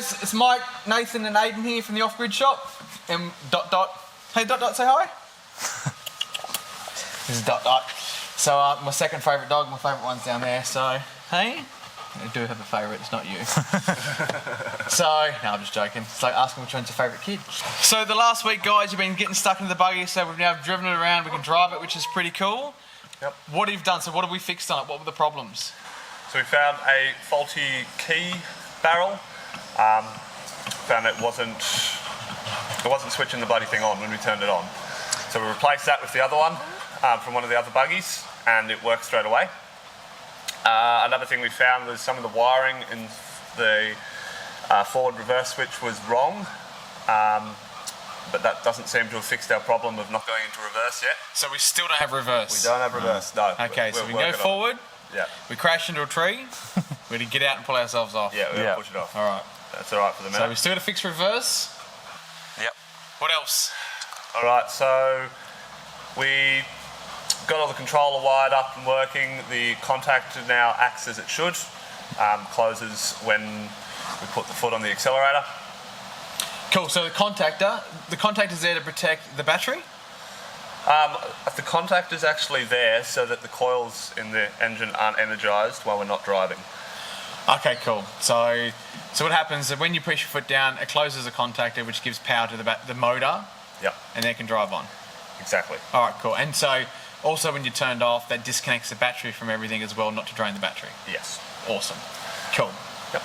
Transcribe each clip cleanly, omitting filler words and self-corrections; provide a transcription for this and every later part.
guys, it's Mike, Nathan and Aiden here from the Off-Grid shop. And Hey Dot, say hi. This is Dot. So my second favourite dog, my favourite one's down there, so hey. I do have a favourite, it's not you. No, I'm just joking. It's like asking which one's your favourite kid. So the last week, guys, you've been getting stuck in the buggy, so we've now driven it around, we can drive it, which is pretty cool. Yep. What have you done? So what have we fixed on it? What were the problems? So we found a faulty key barrel. Found it wasn't switching the bloody thing on when we turned it on. So we replaced that with the other one from one of the other buggies, and it worked straight away. Another thing we found was some of the wiring in the forward reverse switch was wrong, but that doesn't seem to have fixed our problem of not going into reverse yet. So we still don't have reverse? We don't have reverse, no. Okay, so we go forward, we crash into a tree, we had to get out and pull ourselves off. Yeah, we got to push it off. Alright. That's alright for the minute. So we still got to fix reverse? Yep. What else? Alright, so we got all the controller wired up and working. The contactor now acts as it should. Closes when we put the foot on the accelerator. Cool, so the contactor's there to protect the battery? The contactor's actually there so that the coils in the engine aren't energised while we're not driving. Okay, cool. So what happens is when you push your foot down, it closes the contactor, which gives power to the motor. Yep. And then it can drive on. Exactly. All right, cool. And so also when you're turned off, that disconnects the battery from everything as well, not to drain the battery. Yes. Awesome. Cool. Yep.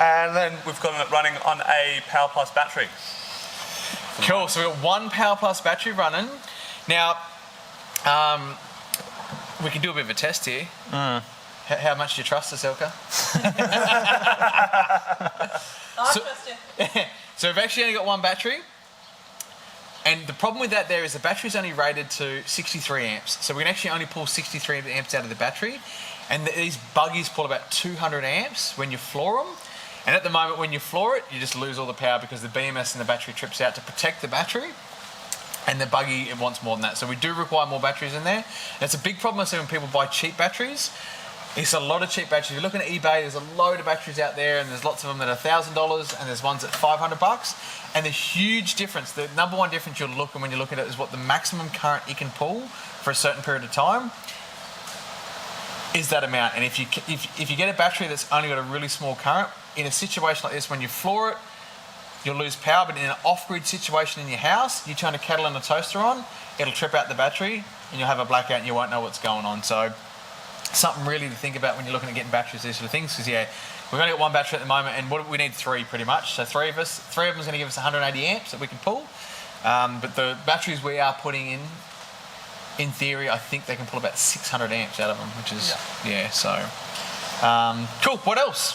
And then we've got it running on a Power Plus battery. Cool. So we've got one Power Plus battery running. Now, we can do a bit of a test here. How much do you trust us, Elka? I trust you. So we've actually only got one battery. And the problem with that there is the battery's only rated to 63 amps. So we can actually only pull 63 amps out of the battery. And these buggies pull about 200 amps when you floor them. And at the moment when you floor it, you just lose all the power because the BMS in the battery trips out to protect the battery. And the buggy, it wants more than that. So we do require more batteries in there. And it's a big problem I see when people buy cheap batteries. It's a lot of cheap batteries. If you're looking at eBay, there's a load of batteries out there, and there's lots of them that are $1,000, and there's ones at $500. And the huge difference, the number one difference you'll look at when you look at it is what the maximum current it can pull for a certain period of time is that amount. And if you get a battery that's only got a really small current, in a situation like this, when you floor it, you'll lose power. But in an off-grid situation in your house, you turn a kettle and a toaster on, it'll trip out the battery, and you'll have a blackout, and you won't know what's going on. So something really to think about when you're looking at getting batteries, these sort of things, because we've only got one battery at the moment, and we need three pretty much. So three of them is going to give us 180 amps that we can pull. But the batteries we are putting in theory, I think they can pull about 600 amps out of them, which is so cool. What else?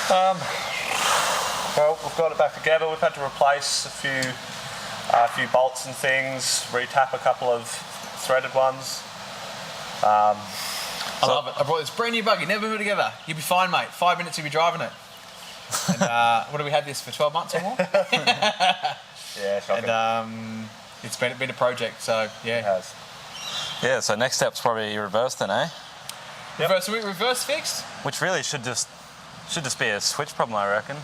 Well, we've got it back together. We've had to replace a few bolts and things, retap a couple of threaded ones. I love it. I brought this brand new buggy, never put together. You'll be fine, mate. 5 minutes, you'll be driving it. And what do we have this for 12 months or more? Yeah, shocking. And it's been a project, so yeah. It has. Yeah, so next step's probably reverse then, eh? Yep. So we reverse fixed? Which really should just be a switch problem, I reckon.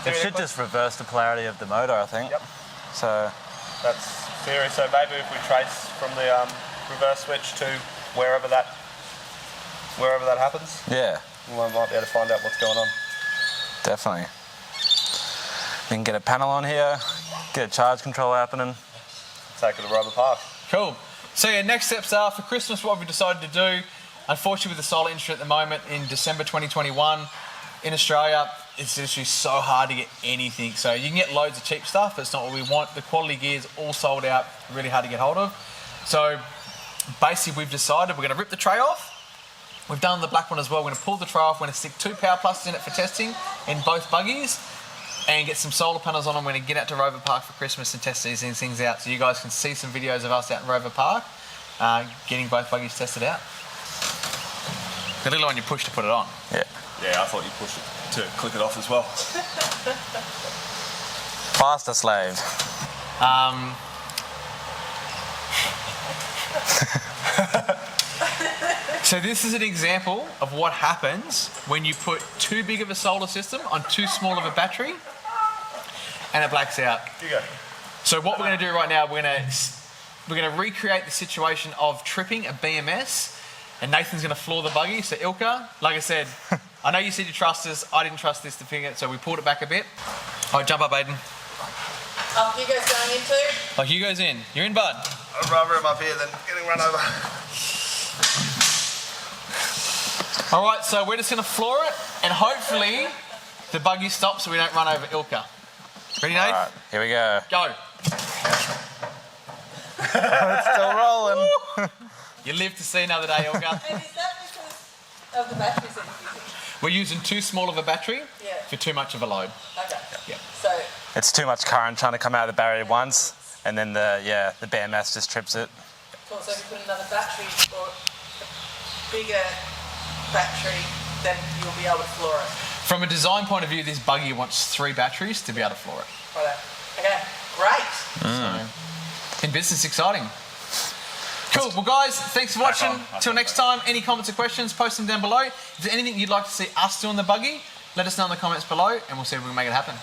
It should just reverse the polarity of the motor, I think. Yep. So that's theory. So maybe if we trace from the reverse switch to wherever that happens, we might be able to find out what's going on. Definitely. We can get a panel on here, get a charge control happening. Take it to Rover Park. Cool. So yeah, next steps are for Christmas. What we've decided to do, unfortunately, with the solar industry at the moment in December 2021 in Australia, it's literally so hard to get anything. So you can get loads of cheap stuff, but it's not what we want. The quality gear is all sold out, really hard to get hold of. So basically we've decided we're going to rip the tray off. We've done the black one as well. We're going to pull the tray off. We're going to stick 2 Power Pluses in it for testing in both buggies and get some solar panels on them. We're going to get out to Rover Park for Christmas and test these things out so you guys can see some videos of us out in Rover Park getting both buggies tested out. The little one you push to put it on. Yeah. Yeah, I thought you pushed it to click it off as well. Faster slave. So this is an example of what happens when you put too big of a solar system on too small of a battery and it blacks out. You go. So what we're going to do right now, we're going to recreate the situation of tripping a BMS, and Nathan's going to floor the buggy. So Ilka, like I said, I know you said you trust us. I didn't trust this to figure it, so we pulled it back a bit. All right, jump up, Aiden. Hugo's going in too. Oh, Hugo's in. You're in, bud. I'd rather him up here than getting run over. All right, so we're just going to floor it, and hopefully the buggy stops so we don't run over Ilka. Ready, Nate? All right, here we go. Go. It's still rolling. You live to see another day, Ilka. And is that because of the batteries that you're using? We're using too small of a battery Yeah. for too much of a load. Okay. Yeah. So, It's too much current trying to come out of the battery once, and then the BMS just trips it. cool. So if you put another battery or a bigger battery, then you'll be able to floor it. From a design point of view, this buggy wants 3 batteries to be able to floor it. Righto. Okay. Great. So, in business, exciting. Cool. Well, guys, thanks for watching. Till next time, any comments or questions, post them down below. If there's anything you'd like to see us do on the buggy, let us know in the comments below, and we'll see if we can make it happen.